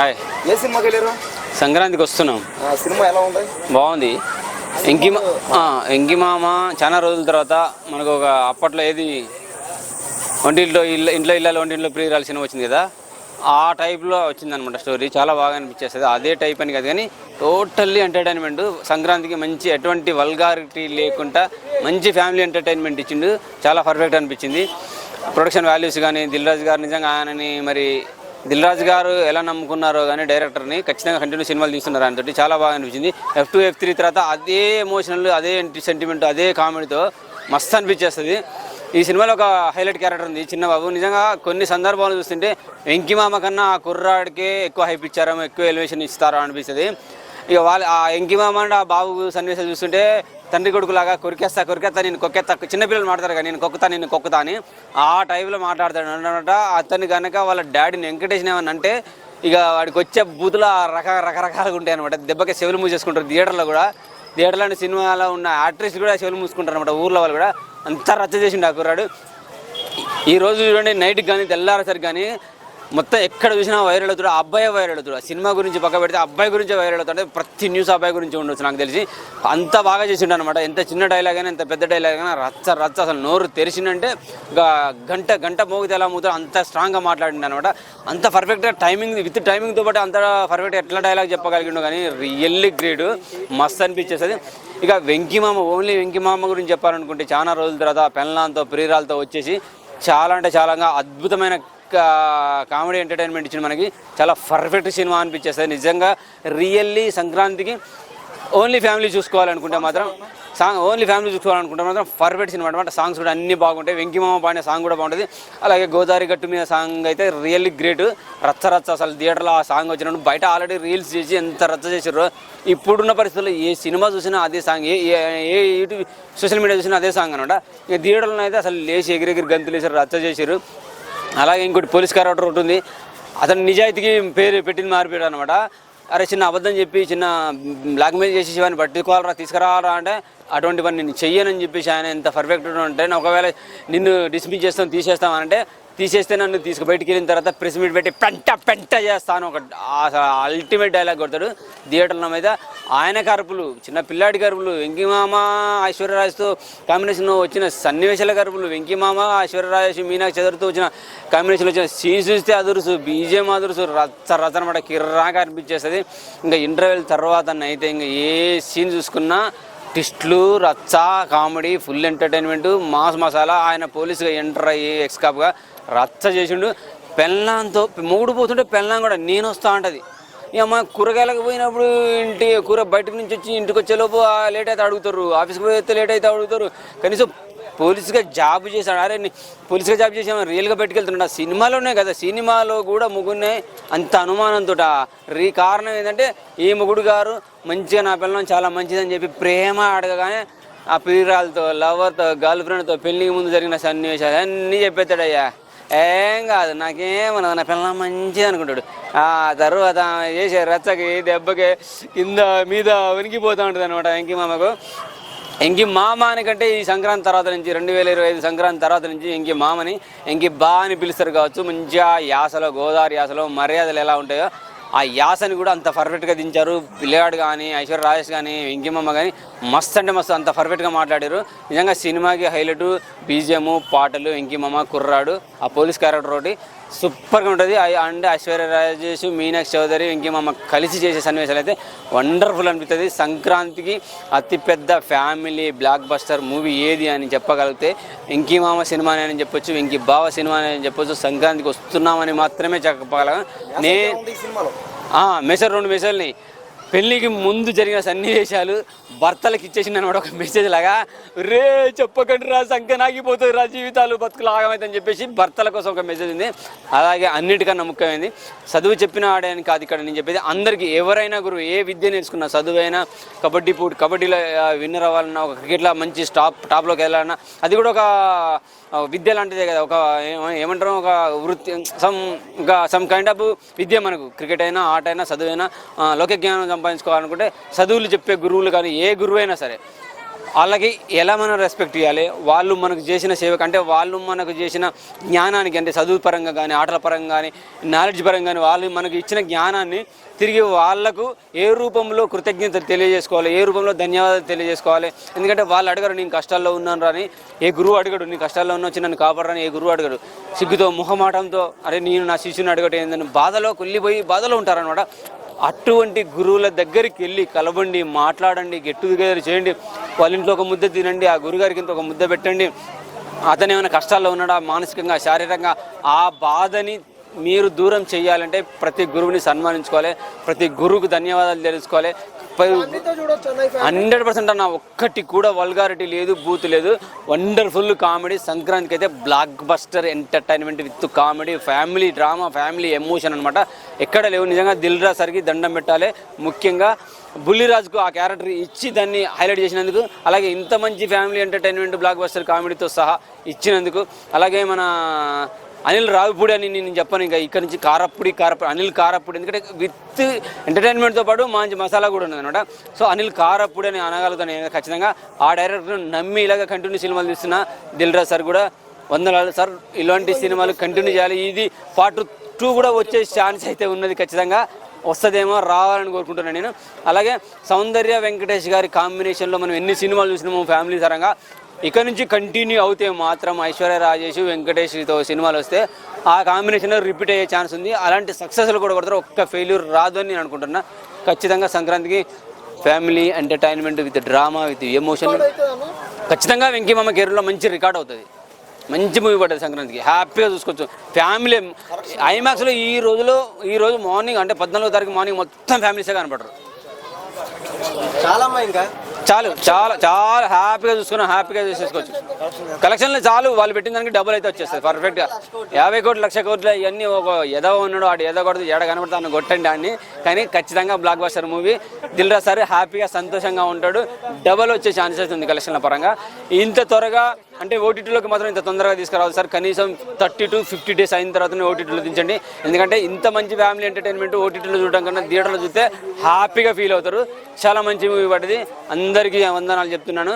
Hi. ఏ సినిమాకి వెళ్ళారు? సంక్రాంతికి వస్తున్నాం. సినిమా ఎలా ఉంది? బాగుంది. ఎంకిమామ చాలా రోజుల తర్వాత మనకు ఒక అప్పట్లో ఏది ఇంట్లో ఇళ్ళలో ఒంటింట్లో ప్రియురాలు సినిమా వచ్చింది కదా, ఆ టైప్లో వచ్చిందనమాట స్టోరీ. చాలా బాగా అనిపించేస్తుంది. అదే టైప్ అని కాదు కానీ టోటల్లీ ఎంటర్టైన్మెంట్. సంక్రాంతికి మంచి ఎటువంటి వల్గారిటీ లేకుండా మంచి ఫ్యామిలీ ఎంటర్టైన్మెంట్ ఇచ్చిండు. చాలా పర్ఫెక్ట్ అనిపించింది. ప్రొడక్షన్ వాల్యూస్ కానీ దిల్ రాజు గారు నిజంగా ఆయనని మరి దిల్ రాజు గారు ఎలా నమ్ముకున్నారో కానీ డైరెక్టర్ని ఖచ్చితంగా కంటిన్యూ సినిమాలు తీస్తున్నారు. ఆయనతోటి చాలా బాగా అనిపించింది. F2 F3 తర్వాత అదే ఎమోషనల్, అదే సెంటిమెంట్, అదే కామెడీతో మస్తు అనిపించేస్తుంది. ఈ సినిమాలో ఒక హైలైట్ క్యారెక్టర్ ఉంది చిన్నబాబు. నిజంగా కొన్ని సందర్భాలు చూస్తుంటే వెంకిమామ కన్నా ఆ కుర్రాడికే ఎక్కువ హైప్ ఇచ్చారో, ఎక్కువ ఎలివేషన్ ఇస్తారో అనిపిస్తుంది. ఇక ఆ వెంకిమామ అంటే ఆ బాబు సన్నివేశాలు చూస్తుంటే తండ్రి కొడుకులాగా కొరికేస్తా నేను కొక్కేస్తా, చిన్నపిల్లలు మాట్లాడతారు కానీ నేను కొక్కుతా అని ఆ టైంలో మాట్లాడతాడు అనమాట. అతన్ని కనుక వాళ్ళ డాడీని వెంకటేశ్వర ఏమని అంటే ఇక వాడికి వచ్చే బూతులు రకరకాలుగా ఉంటాయి అనమాట. దెబ్బకి చెవులు మూసేసుకుంటారు. థియేటర్లో సినిమాలో ఉన్న యాక్ట్రెస్ కూడా చెవులు మూసుకుంటారు అనమాట. ఊర్లో వాళ్ళు కూడా అంతా రచ్చ చేసిండు ఆ కుర్రాడు. ఈరోజు చూడండి, నైట్కి కానీ తెల్లారేసరికి కానీ మొత్తం ఎక్కడ చూసినా వైరల్ అవుతాడు. అబ్బాయి వైరల్ అవుతాడు. సినిమా గురించి పక్క పెడితే అబ్బాయి గురించి వైరల్ అవుతాడు. ప్రతి న్యూస్ అబ్బాయి గురించి ఉండొచ్చు నాకు తెలిసి. అంత బాగా చేసిండు అనమాట. ఎంత చిన్న డైలాగ్ అయినా, ఎంత పెద్ద డైలాగ్ అయినా రచ్చ అసలు నోరు తెరిచిందంటే గంట మోగితే ఎలా మోగుతాడు అంత స్ట్రాంగ్గా మాట్లాడిండు అనమాట. అంత పర్ఫెక్ట్గా విత్ టైమింగ్తో పాటు అంత పర్ఫెక్ట్గా ఎట్లా డైలాగ్ చెప్పగలిగిండు కానీ రియల్లీ గ్రేట్. మస్తు అనిపించేస్తుంది. ఇక ఓన్లీ వెంకిమామ గురించి చెప్పాలనుకుంటే చాలా రోజుల తర్వాత పెళ్ళాంతో ప్రియురాలతో వచ్చేసి చాలా అంటే చాలా అద్భుతమైన కామెడీ ఎంటర్టైన్మెంట్ ఇచ్చింది మనకి. చాలా పర్ఫెక్ట్ సినిమా అనిపించేస్తుంది నిజంగా. రియల్లీ సంక్రాంతికి ఓన్లీ ఫ్యామిలీ చూసుకోవాలనుకుంటే మాత్రం పర్ఫెక్ట్ సినిమా అనమాట. సాంగ్స్ కూడా అన్నీ బాగుంటాయి. వెంకిమామ పాడిన సాంగ్ కూడా బాగుంటుంది. అలాగే గోదావరి గట్టు మీద సాంగ్ అయితే రియల్లీ గ్రేట్. రచ్చ అసలు థియేటర్లో ఆ సాంగ్ వచ్చినప్పుడు బయట ఆల్రెడీ రీల్స్ చేసి ఎంత రచ్చ చేసారో. ఇప్పుడున్న పరిస్థితుల్లో ఏ సినిమా చూసినా అదే సాంగ్, ఏ యూట్యూబ్ సోషల్ మీడియా చూసినా అదే సాంగ్ అనమాట. ఇక థియేటర్లో అయితే అసలు లేచి ఎగిరెగిరి గంతులు వేసారు, రచ్చ చేశారు. అలాగే ఇంకోటి పోలీస్ క్యారెక్టర్ ఒకటి ఉంది. అతను నిజాయితీకి పేరు పెట్టింది మారిపోయాడు అనమాట. అరే చిన్న అబద్ధం చెప్పి చిన్న బ్లాక్మెయిల్ చేసి వాడిని పట్టుకోవాలరా తీసుకురావాలా అంటే అటువంటి పని నేను చెయ్యనని చెప్పేసి ఆయన ఎంత పర్ఫెక్ట్ అంటే, ఒకవేళ నిన్ను డిస్మిస్ తీసేస్తామనంటే తీసేస్తే నన్ను బయటికి వెళ్ళిన తర్వాత ప్రెస్ మీట్ పెట్టి పెంట చేస్తాను ఒక అల్టిమేట్ డైలాగ్ కొడతాడు. థియేటర్లో మీద ఆయన కరుపులు, చిన్న పిల్లాడి కరుపులు, వెంకిమామ ఐశ్వర్యరాజ్తో కాంబినేషన్ వచ్చిన సన్నివేశాల కరుపులు, వెంకిమామ ఐశ్వర్యరాజ్ మీనాక్షి చదువుతూ వచ్చిన కాంబినేషన్లో వచ్చిన సీన్స్ చూస్తే అదురుసు, బీజేం అదురుసు, రచ్చ అనమాట. కిర్రాగా అనిపించేస్తుంది. ఇంకా ఇంటర్వెల్ తర్వాత అయితే ఇంకా ఏ సీన్ చూసుకున్నా ట్విస్ట్లు, రచ్చ, comedy, full entertainment, mass masala. ఆయన పోలీసుగా ఎంటర్ అయ్యి ఎక్స్కాప్గా రచ్చ చేసిండు. పెళ్ళాంతో మొగుడు పోతుంటే పెళ్ళాం కూడా నేను వస్తా అంటది. ఇక అమ్మ కూరగాయలకు పోయినప్పుడు కూర బయటకు నుంచి వచ్చి ఇంటికి వచ్చేలోపు లేట్ అయితే అడుగుతారు, ఆఫీస్కి పోతే లేట్ అయితే అడుగుతారు. కనీసం పోలీసుగా జాబ్ చేశాడు. అరే పోలీసుగా జాబ్ చేసాము రియల్గా బయటకెళ్తున్నాడు. ఆ సినిమాలోనే కదా, సినిమాలో కూడా ముగ్గురునే అంత అనుమానంతో. కారణం ఏంటంటే ఈ ముగ్గుడు గారు మంచిగా నా పిల్లలు చాలా మంచిదని చెప్పి ప్రేమ అడగగానే ఆ ప్రియురాలతో, లవర్తో, గర్ల్ ఫ్రెండ్తో పెళ్ళికి ముందు జరిగిన సన్నివేశాలు అన్నీ చెప్పేస్తాడయ్యా. ఏం కాదు నాకేమన్నా, నా పిల్లలు మంచిది అనుకుంటాడు. ఆ తర్వాత చేసే రచ్చకి దెబ్బకి కింద మీద వణికిపోతూ ఉంటుంది అనమాట వెంకిమామకు. ఎంకి మామ అని కంటే ఈ సంక్రాంతి తర్వాత నుంచి 2025 సంక్రాంతి తర్వాత నుంచి ఎంకి మామని ఎంకి బా అని పిలుస్తారు కావచ్చు. మంచిగా యాసలో, గోదావరి యాసలో మర్యాదలు ఎలా ఉంటాయో ఆ యాసని కూడా అంత పర్ఫెక్ట్గా దించారు. పిల్లగాడు కానీ ఐశ్వర్య రాజేష్ కానీ వెంకిమామ కానీ మస్తు అంటే మస్తు అంత పర్ఫెక్ట్గా మాట్లాడారు. నిజంగా సినిమాకి హైలైట్ బీజిఎం, పాటలు, వెంకిమామ కుర్రాడు, ఆ పోలీస్ క్యారెక్టర్ ఒకటి సూపర్గా ఉంటుంది. అండ్ ఐశ్వర్య రాజేష్, మీనాక్షి చౌదరి, వెంకిమామ కలిసి చేసే సన్నివేశాలు అయితే వండర్ఫుల్ అనిపిస్తుంది. సంక్రాంతికి అతిపెద్ద ఫ్యామిలీ బ్లాక్ బస్టర్ మూవీ ఏది అని చెప్పగలిగితే వెంకిమామ సినిమానే అని చెప్పొచ్చు, వెంకి బావ సినిమానే అని చెప్పొచ్చు. సంక్రాంతికి వస్తున్నామని మాత్రమే చెప్పగలం. మెసేజ్ 2 మెసేజ్ని పెళ్ళికి ముందు జరిగిన సన్నివేశాలు భర్తలకు ఇచ్చేసింది అనమాట. ఒక మెసేజ్ లాగా, రే చెప్పకండి రా సంఖ్యనాగిపోతుంది రా జీవితాలు బతుకులు ఆగమైందని చెప్పేసి భర్తల కోసం ఒక మెసేజ్ ఉంది. అలాగే అన్నిటికన్నా ముఖ్యమైనది చదువు చెప్పిన ఆడని కాదు ఇక్కడ నేను చెప్పేది. అందరికీ ఎవరైనా గురువు ఏ విద్య నేర్చుకున్నా, చదువైనా, కబడ్డీలో విన్నర్ అవ్వాలన్నా, ఒక క్రికెట్లో మంచి టాప్లోకి వెళ్ళాలన్నా అది కూడా ఒక విద్య లాంటిదే కదా. ఒక ఏమంటారు, ఒక వృత్తి, సమ్ కైండ్ ఆఫ్ విద్య మనకు. క్రికెట్ అయినా, ఆట అయినా, చదువైనా, లోక జ్ఞానం సంపాదించుకోవాలనుకుంటే చదువులు చెప్పే గురువులు కానీ ఏ గురువు అయినా సరే వాళ్ళకి ఎలా మనం రెస్పెక్ట్ ఇవ్వాలి, వాళ్ళు మనకు చేసిన సేవకు అంటే వాళ్ళు మనకు చేసిన జ్ఞానానికి అంటే చదువు పరంగా కానీ ఆటల పరంగా కానీ నాలెడ్జ్ పరంగా కానీ వాళ్ళు మనకు ఇచ్చిన జ్ఞానాన్ని తిరిగి వాళ్లకు ఏ రూపంలో కృతజ్ఞతలు తెలియజేసుకోవాలి, ఏ రూపంలో ధన్యవాదాలు తెలియజేసుకోవాలి. ఎందుకంటే వాళ్ళు అడగరు నేను కష్టాల్లో ఉన్నాను రాని, ఏ గురువు అడగడు నీ కష్టాల్లో ఉన్నా వచ్చి నన్ను కాపాడని ఏ గురువు అడగడు. సిగ్గుతో మొహమాటంతో అరే నేను నా శిష్యుని అడగటం ఏందని బాధలో కుళ్ళిపోయి బాధలో ఉంటారనమాట. అటువంటి గురువుల దగ్గరికి వెళ్ళి కలవండి, మాట్లాడండి, గెట్ టుగెదర్ చేయండి, వాళ్ళ ఇంట్లో ఒక ముద్ద తినండి, ఆ గురుగారికి ఇంత ఒక ముద్ద పెట్టండి. అతను ఏమైనా కష్టాల్లో ఉన్నాడా మానసికంగా శారీరకంగా ఆ బాధని మీరు దూరం చేయాలంటే ప్రతి గురువుని సన్మానించుకోవాలి, ప్రతి గురువుకు ధన్యవాదాలు తెలుసుకోవాలి. 100% అన్న ఒక్కటి కూడా వల్గారిటీ లేదు, బూత్ లేదు. Wonderful comedy. సంక్రాంతికి అయితే block buster entertainment with comedy, family drama, family emotion అనమాట. ఎక్కడ లేవు. నిజంగా దిల్ రాజు సార్కి దండం పెట్టాలి. ముఖ్యంగా బుల్లిరాజుకు ఆ క్యారెక్టర్ ఇచ్చి దాన్ని హైలైట్ చేసినందుకు, అలాగే ఇంత మంచి ఫ్యామిలీ ఎంటర్టైన్మెంట్ బ్లాక్ బస్టర్ కామెడీతో సహా ఇచ్చినందుకు, అలాగే మన అనిల్ రావిపూడి అని నేను చెప్పాను. ఇంకా ఇక్కడ నుంచి కారప్పూడి అనిల్ కారప్పూడి, ఎందుకంటే విత్ ఎంటర్టైన్మెంట్తో పాటు మంచి మసాలా కూడా ఉన్నది అనమాట. సో అనిల్ కారప్పూడి అని అనగలుగుతాను నేను ఖచ్చితంగా. ఆ డైరెక్టర్ నమ్మి ఇలాగ కంటిన్యూ సినిమాలు తీస్తున్న దిల్ రాజు సార్ కూడా వందనాలు సార్. ఇలాంటి సినిమాలు కంటిన్యూ చేయాలి. ఇది పార్ట్ 2 కూడా వచ్చే ఛాన్స్ అయితే ఉన్నది, ఖచ్చితంగా వస్తుందేమో, రావాలని కోరుకుంటున్నాను నేను. అలాగే సౌందర్య వెంకటేష్ గారి కాంబినేషన్లో మనం ఎన్ని సినిమాలు చూసినామో ఫ్యామిలీ తరంగా, ఇక్కడ నుంచి కంటిన్యూ అవుతే మాత్రం ఐశ్వర్య రాజేష్ వెంకటేష్తో సినిమాలు వస్తే ఆ కాంబినేషన్లో రిపీట్ అయ్యే ఛాన్స్ ఉంది. అలాంటి సక్సెస్లు కూడా కొడతారు, ఒక్క ఫెయిల్యూర్ రాదు అని నేను అనుకుంటున్నా. ఖచ్చితంగా సంక్రాంతికి family entertainment with drama with emotion ఖచ్చితంగా వెంకీమామ కెరీర్లో మంచి రికార్డ్ అవుతుంది. మంచి మూవీ పడ్డది సంక్రాంతికి, హ్యాపీగా చూసుకోవచ్చు. ఫ్యామిలీ ఐమాక్స్లో ఈరోజు మార్నింగ్ అంటే 14వ తారీఖు మార్నింగ్ మొత్తం ఫ్యామిలీసే కనపడరు. చాలు చాలా చాలా హ్యాపీగా చూసుకున్నాం, హ్యాపీగా చూసేసుకోవచ్చు. కలెక్షన్లు చాలు, వాళ్ళు పెట్టిన దానికి డబ్బులు అయితే వచ్చేస్తుంది పర్ఫెక్ట్గా. 50 కోట్లు 1,00,000 కోట్లు ఇవన్నీ ఒక ఎదవ ఉన్నాడు, ఆడు ఎద కొడుతు ఎడ కనబడతాను కొట్టండి అన్ని. కానీ ఖచ్చితంగా block buster movie. Dil Raju sir హ్యాపీగా సంతోషంగా ఉంటాడు. డబల్ వచ్చే ఛాన్సెస్ ఉంది కలెక్షన్ల పరంగా. ఇంత త్వరగా అంటే ఓటీటీలోకి మాత్రం ఇంత తొందరగా తీసుకురావాలి సార్. కనీసం 30 to 50 days అయిన తర్వాతనే ఓటీటీలో దించండి. ఎందుకంటే ఇంత మంచి ఫ్యామిలీ ఎంటర్టైన్మెంట్ ఓటీటీలో చూడడం కన్నా థియేటర్లో చూస్తే హ్యాపీగా ఫీల్ అవుతారు. చాలా మంచి మూవీ పడ్డది. అందరికీ వందనాలు చెప్తున్నాను.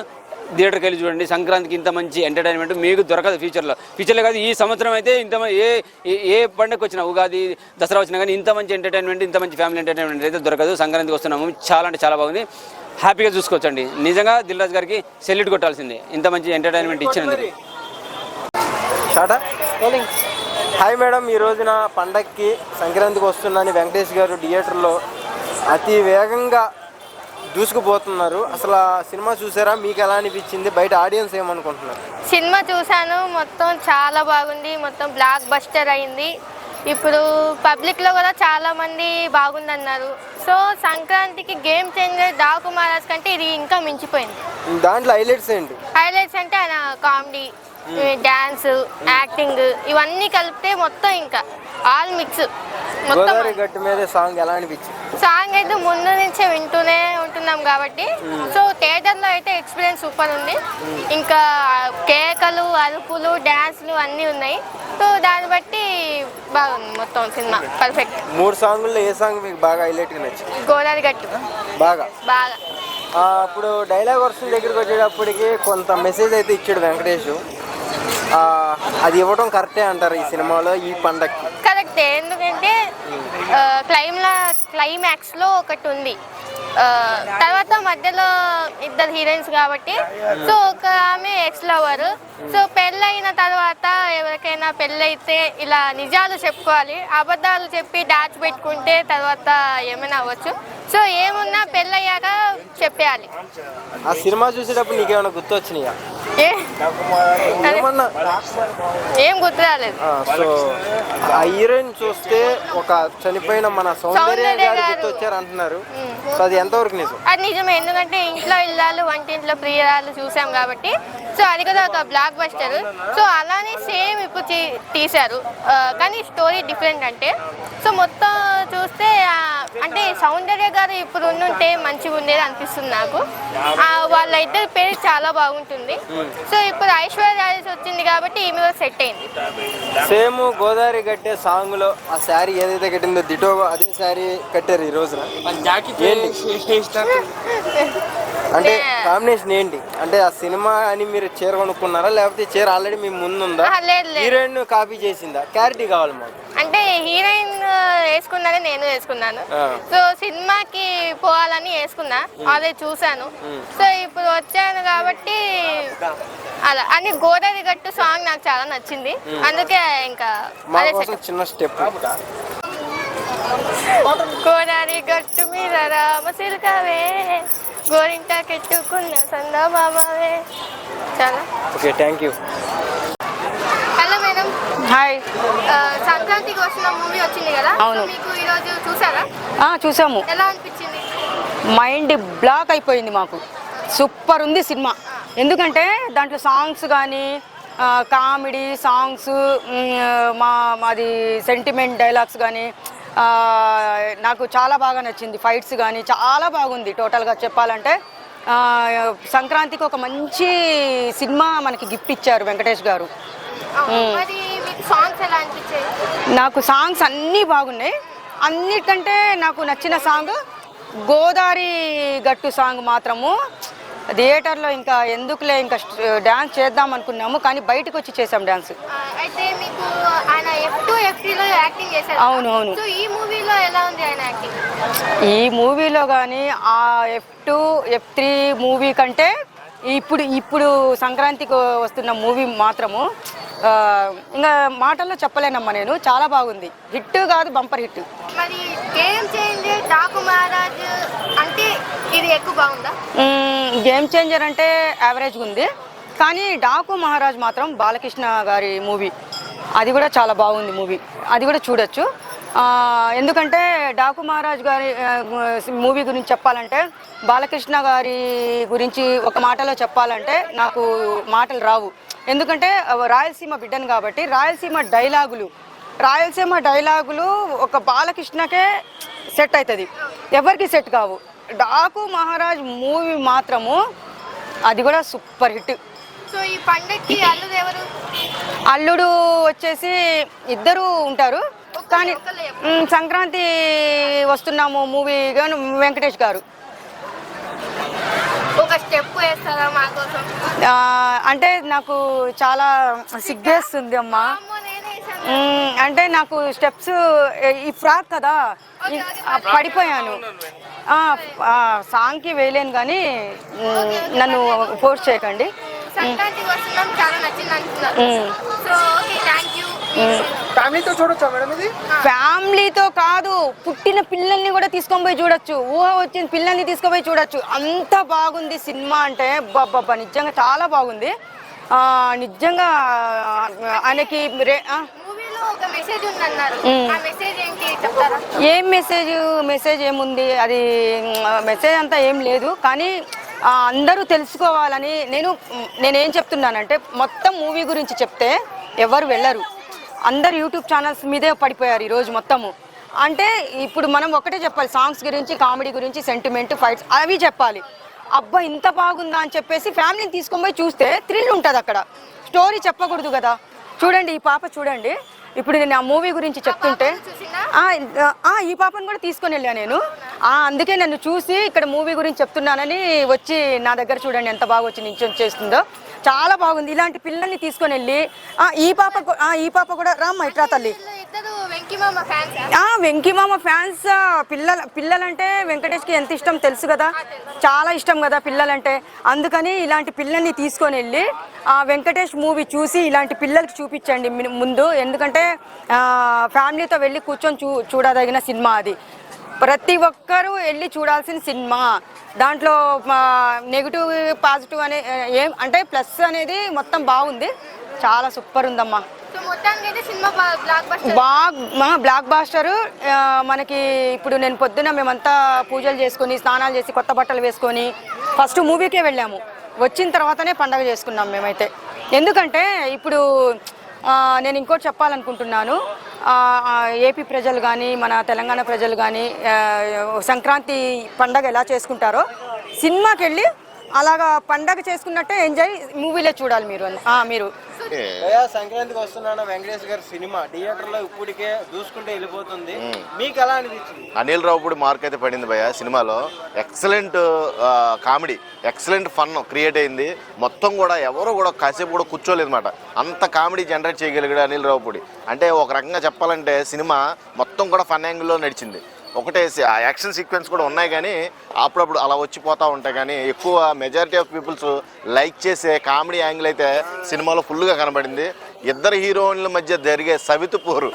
థియేటర్కి వెళ్ళి చూడండి. సంక్రాంతికి ఇంత మంచి ఎంటర్టైన్మెంట్ మీకు దొరకదు ఫ్యూచర్లో కాదు, ఈ సంవత్సరం అయితే ఇంత ఏ పండుగకు వచ్చినా, ఉగాది దసరా వచ్చినా కానీ ఇంత మంచి ఎంటర్టైన్మెంట్, ఇంత మంచి ఫ్యామిలీ ఎంటర్టైన్మెంట్ అయితే దొరకదు. సంక్రాంతికి వస్తున్నాము, చాలా అంటే చాలా బాగుంది. హ్యాపీగా చూసుకోవచ్చండి. నిజంగా దిల్ రాజు గారికి సెల్యూట్ కొట్టాల్సిందే ఇంత మంచి ఎంటర్టైన్మెంట్ ఇచ్చినందుకు. హాయ్ మేడం, ఈ రోజున పండక్కి సంక్రాంతికి వస్తున్నాను వెంకటేష్ గారు థియేటర్లో అతి వేగంగా దూసుకుపోతున్నారు. అసలు సినిమా చూసారా? మీకు ఎలా అనిపించింది? బయట ఆడియన్స్ ఏమనుకుంటున్నారు? సినిమా చూశాను, మొత్తం చాలా బాగుంది, మొత్తం బ్లాక్ బస్టర్ అయింది. ఇప్పుడు పబ్లిక్లో కూడా చాలామంది బాగుందన్నారు. సో సంక్రాంతికి గేమ్ చేంజర్ డాకు మహారాజ్ కంటే ఇది ఇంకా మించిపోయింది. దాంట్లో హైలైట్స్ ఏంటి? హైలైట్స్ అంటే ఆయన కామెడీ, డ్యాన్స్, యాక్టింగ్ ఇవన్నీ కలిపితే మొత్తం ఇంకా ఆల్ మిక్స్. గోదావరి గట్టు మీద సాంగ్ ఎలా అనిపించింది? సాంగ్ అయితే ముందు నుంచే వింటూనే ఉంటున్నాం కాబట్టి సో థియేటర్లో అయితే ఎక్స్పీరియన్స్ సూపర్ ఉంది. ఇంకా కేకలు, అరుపులు, డ్యాన్స్లు అన్నీ ఉన్నాయి. సో దాన్ని బట్టి బాగుంది మొత్తం సినిమా పర్ఫెక్ట్. 3 సాంగుల్లో ఏ సాంగ్ మీకు బాగా హైలైట్గా నచ్చింది? గోదావరి గట్టు బాగా. ఇప్పుడు డైలాగ్ వర్షన్ దగ్గరికి వచ్చేటప్పటికి కొంత మెసేజ్ అయితే ఇచ్చాడు వెంకటేష్. అది ఇవ్వడం కరెక్టే అంటారు ఈ సినిమాలో ఈ పండగకి? కరెక్టే, ఎందుకంటే క్లైమాక్స్లో ఒకటి ఉంది, తర్వాత మధ్యలో 2 హీరోయిన్స్ కాబట్టి. సో ఒక ఆమె ఎక్స్ లవర్. సో పెళ్ళైన తర్వాత ఎవరికైనా పెళ్ళైతే ఇలా నిజాలు చెప్పుకోవాలి, అబద్ధాలు చెప్పి దాచిపెట్టుకుంటే తర్వాత ఏమైనా అవ్వచ్చు. సో ఏమున్నా పెళ్ళయ్యాక చెప్పేయాలి. ఆ సినిమా చూసేటప్పుడు నీకేమైనా గుర్తొచ్చినాయా? ఏం గుర్తు రాలేదు. సో ఆ హీరోయిన్ చూస్తే ఒక చనిపోయిన మన సౌందర్య గారు గుర్తొచ్చారు అంటున్నారు. సో అది ఎంతవరకు నిజం? అది నిజమే, ఎందుకంటే ఇంట్లో ఇల్లాలు వంటింట్లో ప్రియురాలు చూసాం కాబట్టి. సో అది కూడా ఒక బ్లాక్ బస్టర్. సో అలానే సేమ్ ఇప్పుడు తీశారు, కానీ స్టోరీ డిఫరెంట్. అంటే సో మొత్తం చూస్తే అంటే సౌందర్య గారు ఇప్పుడు ఉంటే మంచిగా ఉండేది అనిపిస్తుంది నాకు. వాళ్ళ ఇద్దరి పేరు చాలా బాగుంటుంది. సో ఇప్పుడు ఐశ్వర్య రాజేష్ వచ్చింది కాబట్టి ఈమె కూడా సెట్ అయింది. సేమ్ గోదావరి కట్టే సాంగ్ లో ఆ శారీ ఏదైతే కట్టిందో దిటో అదే శారీ కట్టారు ఈ రోజున. అంటే కాంబినేషన్ ఏంటి అంటే ఆ సినిమా అని మీరు చీర కొనుక్కున్నారా లేకపోతే చీర ఆల్రెడీ మీ ముందు ఉందా లేదు లేదు. హీరోయిన్ కాపీ చేసిందా క్లారిటీ కావాలి మాకు. అంటే హీరోయిన్ వేసుకున్నదే నేను వేసుకున్నాను. సో సినిమాకి పోవాలని వేసుకున్నా, అదే చూసాను. సో ఇప్పుడు వచ్చాను కాబట్టి అలా అని గోదావరి గట్టు సాంగ్ నాకు చాలా నచ్చింది, అందుకే ఇంకా మా అదే కోసం చిన్న స్టెప్. గోదావరి గట్టు మీద రామ సిల్కవే గోరింట కెట్టుకున్న సందమామవే. చాలా okay, thank you. Hello madam. Hi. సంక్రాంతికి వస్తున్న మూవీ వచ్చింది కదా, అవును. మీకు ఈరోజు చూసారా? చూసాము. ఎలా అనిపించింది? మైండ్ బ్లాక్ అయిపోయింది మాకు. సూపర్ ఉంది సినిమా. ఎందుకంటే దాంట్లో సాంగ్స్ కానీ కామెడీ సాంగ్స్, మాది సెంటిమెంట్ డైలాగ్స్ కానీ నాకు చాలా బాగా నచ్చింది. ఫైట్స్ కానీ చాలా బాగుంది. టోటల్గా చెప్పాలంటే సంక్రాంతికి ఒక మంచి సినిమా మనకి గిఫ్ట్ ఇచ్చారు వెంకటేష్ గారు. మరి మీకు సాంగ్స్ ఎలా అనిపించాయి? నాకు సాంగ్స్ అన్నీ బాగున్నాయి. అన్నిటికంటే నాకు నచ్చిన సాంగ్ గోదావరి గట్టు సాంగ్ మాత్రము థియేటర్లో ఇంకా ఎందుకులే ఇంకా డ్యాన్స్ చేద్దాం అనుకున్నాము, కానీ బయటకు వచ్చి చేసాం డ్యాన్స్. అయితే మీకు ఆయన F2, F3లో యాక్టింగ్ చేశారు. అవును అవును. సో ఈ మూవీలో ఎలా ఉంది ఆయన యాక్టింగ్? ఈ మూవీలో కానీ ఆ F2, F3 మూవీ కంటే ఇప్పుడు సంక్రాంతికి వస్తున్న మూవీ మాత్రము ఇంకా మాటల్లో చెప్పలేనమ్మా నేను. చాలా బాగుంది. హిట్ కాదు, బంపర్ హిట్. మరి గేమ్ చేంజర్ డాకు మహారాజ్ అంటే ఇది ఎక్కువ బాగుందా? గేమ్ చేంజర్ అంటే యావరేజ్గా ఉంది, కానీ డాకు మహారాజ్ మాత్రం బాలకృష్ణ గారి మూవీ, అది కూడా చాలా బాగుంది మూవీ. అది కూడా చూడొచ్చు. ఎందుకంటే డాకు మహారాజ్ గారి మూవీ గురించి చెప్పాలంటే, బాలకృష్ణ గారి గురించి ఒక మాటలో చెప్పాలంటే నాకు మాటలు రావు. ఎందుకంటే రాయలసీమ బిడ్డను కాబట్టి రాయలసీమ డైలాగులు ఒక బాలకృష్ణకే సెట్ అవుతుంది, ఎవరికి సెట్ కావు. డాకు మహారాజ్ మూవీ మాత్రము అది కూడా సూపర్ హిట్. సో ఈ పండక్కి అల్లుడు ఎవరు? అల్లుడు వచ్చేసి ఇద్దరు ఉంటారు, కానీ సంక్రాంతి వస్తున్నాము మూవీ గాను వెంకటేష్ గారు. ఒక స్టెప్ వేస్తారా మా కోసం? అంటే నాకు చాలా సిగ్గేస్తుంది అమ్మా. అంటే నాకు స్టెప్స్ ఈ ఫ్రాక్ కదా పడిపోయాను, సాంగ్కి వేయలేను, కానీ నన్ను ఫోర్స్ చేయకండి. సంక్రాంతికి వస్తున్నాం, చాలా నచ్చింది అంటున్నారు. So okay, thank you. ఫ్యామిలీతో చూడొచ్చా మేడం ఇది? ఫ్యామిలీతో కాదు, పుట్టిన పిల్లల్ని కూడా తీసుకొని పోయి చూడొచ్చు, ఊహ వచ్చిన పిల్లల్ని తీసుకుపోయి చూడొచ్చు. అంత బాగుంది సినిమా అంటే బాబా, నిజంగా చాలా బాగుంది. నిజంగా ఆయనకి ఒక మెసేజ్ ఉందన్నారు, ఆ మెసేజ్ ఏంటి చెప్తారా? ఏం మెసేజ్ ఏముంది, అది మెసేజ్ అంతా ఏం లేదు, కానీ అందరూ తెలుసుకోవాలని నేనేం చెప్తున్నానంటే, మొత్తం మూవీ గురించి చెప్తే ఎవరు వెళ్ళరు, అందరు యూట్యూబ్ ఛానల్స్ మీదే పడిపోయారు ఈరోజు మొత్తము. అంటే ఇప్పుడు మనం ఒకటే చెప్పాలి, సాంగ్స్ గురించి, కామెడీ గురించి, సెంటిమెంట్, ఫైట్స్ అవి చెప్పాలి. అబ్బా ఇంత బాగుందా అని చెప్పేసి ఫ్యామిలీని తీసుకొని పోయి చూస్తే థ్రిల్ ఉంటుంది. అక్కడ స్టోరీ చెప్పకూడదు కదా. చూడండి, ఈ పాప చూడండి, ఇప్పుడు నేను ఆ మూవీ గురించి చెప్తుంటే ఈ పాపను కూడా తీసుకొని వెళ్ళా నేను. అందుకే నన్ను చూసి ఇక్కడ మూవీ గురించి చెప్తున్నానని వచ్చి నా దగ్గర చూడండి ఎంత బాగా వచ్చి నించొని చేస్తుందో. చాలా బాగుంది. ఇలాంటి పిల్లల్ని తీసుకొని వెళ్ళి ఈ పాప కూడా రామ్మ ఇట్రా తల్లి. వెంకీమామ ఫ్యాన్స్. పిల్లలంటే వెంకటేష్కి ఎంత ఇష్టం తెలుసు కదా, చాలా ఇష్టం కదా పిల్లలంటే. అందుకని ఇలాంటి పిల్లల్ని తీసుకొని వెళ్ళి వెంకటేష్ మూవీ చూసి ఇలాంటి పిల్లలకి చూపించండి ముందు. ఎందుకంటే ఫ్యామిలీతో వెళ్ళి కూర్చొని చూడదగిన సినిమా అది. ప్రతి ఒక్కరూ వెళ్ళి చూడాల్సిన సినిమా. దాంట్లో నెగిటివ్ పాజిటివ్ అనే ఏం అంటే ప్లస్ అనేది మొత్తం బాగుంది. చాలా సూపర్ ఉందమ్మా. Blockbuster. మనకి ఇప్పుడు నేను పొద్దున మేమంతా పూజలు చేసుకొని స్నానాలు చేసి కొత్త బట్టలు వేసుకొని ఫస్ట్ మూవీకే వెళ్ళాము. వచ్చిన తర్వాతనే పండగ చేసుకున్నాం మేమైతే. ఎందుకంటే ఇప్పుడు నేను ఇంకోటి చెప్పాలనుకుంటున్నాను. ఏపీ ప్రజలు కానీ మన తెలంగాణ ప్రజలు కానీ సంక్రాంతి పండగ ఎలా చేసుకుంటారో సినిమాకి వెళ్ళి అలాగా పండగ చేసుకున్నట్టే ఎంజాయ్ మూవీలో చూడాలి మీరు సంక్రాంతికి వస్తున్నాను వెంకటేష్ గారి సినిమా థియేటర్ లో ఇప్పటికే దూసుకుంటే వెళ్ళిపోతుంది. మీకు ఎలా అనిపించింది? అనిల్ రావుపూడి మార్క్ అయితే పడింది భయ్య సినిమాలో. Excellent comedy, excellent fun create అయింది. మొత్తం కూడా ఎవరు కూడా కాసేపు కూడా కూర్చోలేదు అనమాట. అంత కామెడీ జనరేట్ చేయగలిగాడు అనిల్ రావుపూడి. అంటే ఒక రకంగా చెప్పాలంటే సినిమా మొత్తం కూడా ఫన్ యాంగిల్లో నడిచింది. ఒకటే యాక్షన్ సీక్వెన్స్ కూడా ఉన్నాయి కానీ అప్పుడప్పుడు అలా వచ్చిపోతూ ఉంటాయి. కానీ ఎక్కువ మెజారిటీ ఆఫ్ పీపుల్స్ లైక్ చేసే కామెడీ యాంగిల్ అయితే సినిమాలో ఫుల్గా కనబడింది. ఇద్దరు హీరోయిన్ల మధ్య జరిగే సవితి పోరు,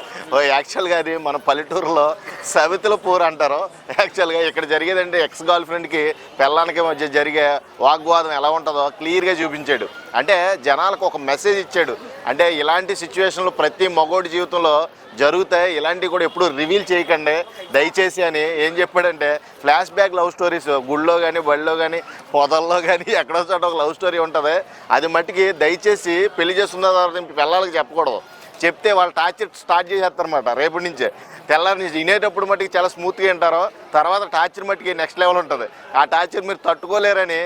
యాక్చువల్గా అది మన పల్లెటూరులో సవితుల పోరు అంటారు. యాక్చువల్గా ఇక్కడ జరిగేదంటే ఎక్స్ గర్ల్ ఫ్రెండ్కి పెళ్ళానికి మధ్య జరిగే వాగ్వాదం ఎలా ఉంటుందో క్లియర్గా చూపించాడు. అంటే జనాలకు ఒక మెసేజ్ ఇచ్చాడు. అంటే ఇలాంటి సిచ్యువేషన్లు ప్రతి మగోడి జీవితంలో జరుగుతాయి, ఇలాంటివి కూడా ఎప్పుడు రివీల్ చేయకండి దయచేసి అని ఏం చెప్పాడంటే, ఫ్లాష్ బ్యాక్ లవ్ స్టోరీస్ గుళ్ళో కానీ బడిలో కానీ పొదల్లో కానీ ఎక్కడో చోట ఒక లవ్ స్టోరీ ఉంటుంది. అది మట్టికి దయచేసి పెళ్లి చేస్తున్న తర్వాత పిల్లలకి చెప్పకూడదు. చెప్తే వాళ్ళు టార్చర్ స్టార్ట్ చేసేస్తారన్నమాట. రేపటి నుంచే తెల్లారి నుంచి వినేటప్పుడు మట్టికి చాలా స్మూత్గా వింటారు, తర్వాత టార్చర్ మట్టికి నెక్స్ట్ లెవెల్ ఉంటుంది. ఆ టార్చర్ మీరు తట్టుకోలేరని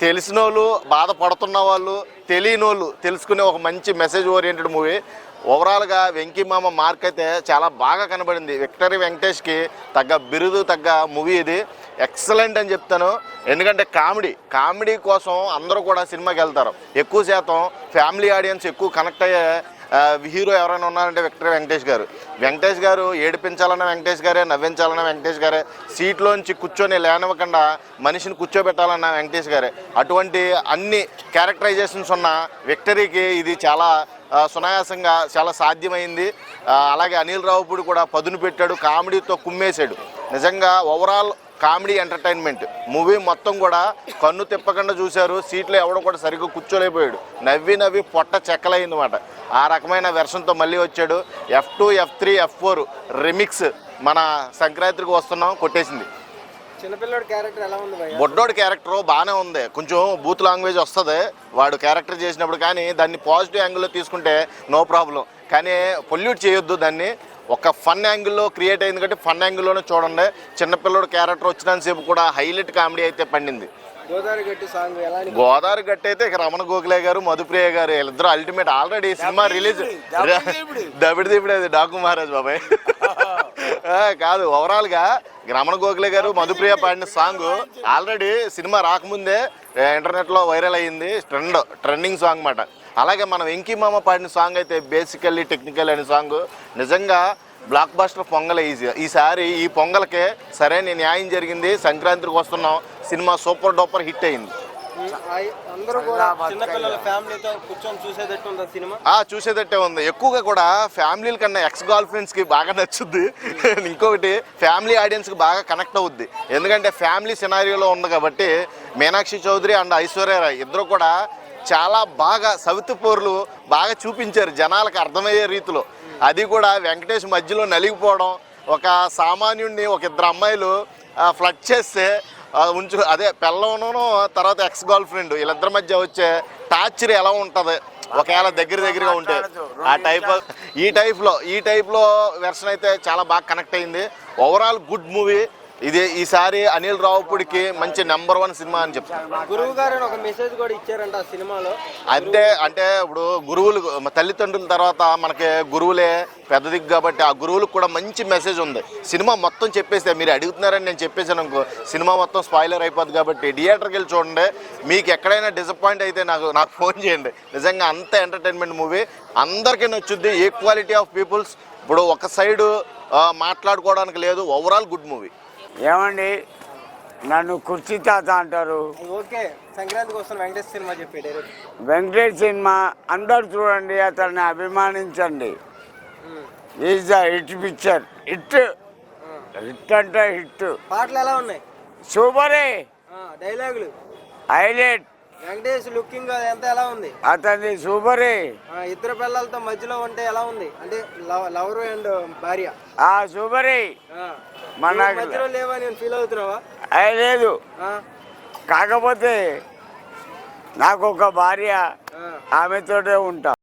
తెలిసిన వాళ్ళు, బాధపడుతున్న వాళ్ళు, తెలియని వాళ్ళు తెలుసుకునే ఒక మంచి మెసేజ్ ఓరియంటెడ్ మూవీ. ఓవరాల్గా వెంకీమామ మార్క్ అయితే చాలా బాగా కనబడింది. విక్టరీ వెంకటేష్కి తగ్గ బిరుదు తగ్గ మూవీ ఇది. ఎక్సలెంట్ అని చెప్తాను. ఎందుకంటే కామెడీ కోసం అందరూ కూడా సినిమాకి వెళ్తారు. ఎక్కువ శాతం ఫ్యామిలీ ఆడియన్స్ ఎక్కువ కనెక్ట్ అయ్యే హీరో ఎవరైనా ఉన్నారంటే విక్టరీ వెంకటేష్ గారు ఏడిపించాలన్న వెంకటేష్ గారే, నవ్వించాలన్న వెంకటేష్ గారే, సీట్లోంచి కూర్చొని లేనివ్వకుండా మనిషిని కూర్చోబెట్టాలన్న వెంకటేష్ గారే. అటువంటి అన్ని క్యారెక్టరైజేషన్స్ ఉన్న విక్టరీకి ఇది చాలా సునాయాసంగా చాలా సాధ్యమైంది. అలాగే అనిల్ రావుపూడి కూడా పదును పెట్టాడు, కామెడీతో కుమ్మేశాడు. నిజంగా ఓవరాల్ కామెడీ ఎంటర్టైన్మెంట్ మూవీ మొత్తం కూడా కన్ను తిప్పకుండా చూశారు. సీట్లో ఎవడో కూడా సరిగ్గా కూర్చోలేకపోయాడు. నవ్వి పొట్ట చెక్కలైందన్నమాట. ఆ రకమైన వెర్షన్తో మళ్ళీ వచ్చాడు. F2, F3, F4 రిమిక్స్ మన సంక్రాంతికి వస్తున్నాం కొట్టేసింది. చిన్నపిల్లడి క్యారెక్టర్ ఎలా ఉంది? బొడ్డోడి క్యారెక్టర్ బాగానే ఉంది. కొంచెం బూత్ లాంగ్వేజ్ వస్తుంది వాడు క్యారెక్టర్ చేసినప్పుడు, కానీ దాన్ని పాజిటివ్ యాంగిల్లో తీసుకుంటే నో ప్రాబ్లం. కానీ పొల్యూట్ చేయొద్దు దాన్ని. ఒక ఫన్ యాంగిల్లో క్రియేట్ అయింది కాబట్టి ఫన్ యాంగిల్లోనే చూడండి. చిన్నపిల్లడు క్యారెక్టర్ వచ్చినంతసేపు కూడా హైలైట్ కామెడీ అయితే పండింది. గోదావరి గట్టి అయితే ఇక రమణ గోఖలే గారు, మధుప్రియ గారు వీళ్ళిద్దరు అల్టిమేట్. ఆల్రెడీ సినిమా రిలీజ్ దబిడిదిబిడేది డాకు మహారాజ్ బాబాయ్ కాదు. ఓవరాల్గా రమణ గోఖలే గారు, మధుప్రియ పాడిన సాంగ్ ఆల్రెడీ సినిమా రాకముందే ఇంటర్నెట్లో వైరల్ అయ్యింది. ట్రెండింగ్ సాంగ్ మాట. అలాగే మన వెంకీమామ పాడిన సాంగ్ అయితే బేసికల్లీ టెక్నికల్ అనే సాంగ్ నిజంగా బ్లాక్ బస్టర్ పొంగల్ ఈసారి ఈ పొంగల్కే సరైన న్యాయం జరిగింది. సంక్రాంతికి వస్తున్నాం సినిమా సూపర్ డూపర్ హిట్ అయింది. అందరూ కూడా చిన్నపిల్లల ఫ్యామిలీతో కూర్చొని చూసేటట్టు ఉంది సినిమా. చూసేటట్టే ఉంది. ఎక్కువగా కూడా ఫ్యామిలీల కన్నా ఎక్స్ గర్ల్ ఫ్రెండ్స్కి బాగా నచ్చుద్ది. ఇంకొకటి ఫ్యామిలీ ఆడియన్స్కి బాగా కనెక్ట్ అవుద్ది. ఎందుకంటే ఫ్యామిలీ సినారియోలో ఉంది కాబట్టి మీనాక్షి చౌదరి అండ్ ఐశ్వర్య రాయ్ ఇద్దరు కూడా చాలా బాగా సవితిపోర్లు బాగా చూపించారు జనాలకు అర్థమయ్యే రీతిలో. అది కూడా వెంకటేష్ మధ్యలో నలిగిపోవడం, ఒక సామాన్యుడిని ఒక ఇద్దరు అమ్మాయిలు ఫ్లడ్ చేస్తే అదే పిల్లలను తర్వాత ఎక్స్ గర్ల్ ఫ్రెండ్ వీళ్ళిద్దరి మధ్య వచ్చే టార్చర్ ఎలా ఉంటుంది ఒకవేళ దగ్గరగా ఉంటే. ఆ ఈ టైప్లో వెర్షన్ అయితే చాలా బాగా కనెక్ట్ అయింది. ఓవరాల్ గుడ్ మూవీ ఇది. ఈసారి అనిల్ రావుపూడికి మంచి నెంబర్ 1 సినిమా అని చెప్తాను. గురువు గారు ఒక మెసేజ్ కూడా ఇచ్చారంట ఆ సినిమాలో. అంటే ఇప్పుడు గురువులు తల్లిదండ్రుల తర్వాత మనకి గురువులే పెద్ద దిక్కు కాబట్టి ఆ గురువులకు కూడా మంచి మెసేజ్ ఉంది. సినిమా మొత్తం చెప్పేస్తే మీరు అడుగుతున్నారని నేను చెప్పేసాను అనుకో సినిమా మొత్తం స్పాయిలర్ అయిపోద్ది. కాబట్టి థియేటర్కి వెళ్ళి చూడండి. మీకు ఎక్కడైనా డిసప్పాయింట్ అయితే నాకు ఫోన్ చేయండి. నిజంగా అంత ఎంటర్టైన్మెంట్ మూవీ అందరికీ నచ్చుద్ది. ఈక్వాలిటీ ఆఫ్ పీపుల్స్ ఇప్పుడు ఒక సైడు మాట్లాడుకోవడానికి లేదు. Overall good movie. ఏమండి నన్ను కుర్చీ తాత అంటారు. ఓకే, సంక్రాంతికి వస్తున్న వెంకటేష్ సినిమా చెప్పి వెంకటేష్ సినిమా అందరు చూడండి, అతన్ని అభిమానించండి. Is the hit picture. Hit అంటే హిట్. పాటలు ఎలా ఉన్నాయి? సూపరే. డైలాగులు హైలైట్. వెంకటేష్ లుకింగ్ ఎంత ఎలా ఉంది? అతన్ని సూపరే. ఇద్దరు పిల్లలతో మధ్యలో ఉంటే ఎలా ఉంది? అంటే లవర్ అండ్ భార్య సూపరే. మన మధ్యలో లేవని ఫీల్ అవుతున్నావా? లేదు, కాకపోతే నాకు ఒక భార్య, ఆమెతోటే ఉంటా.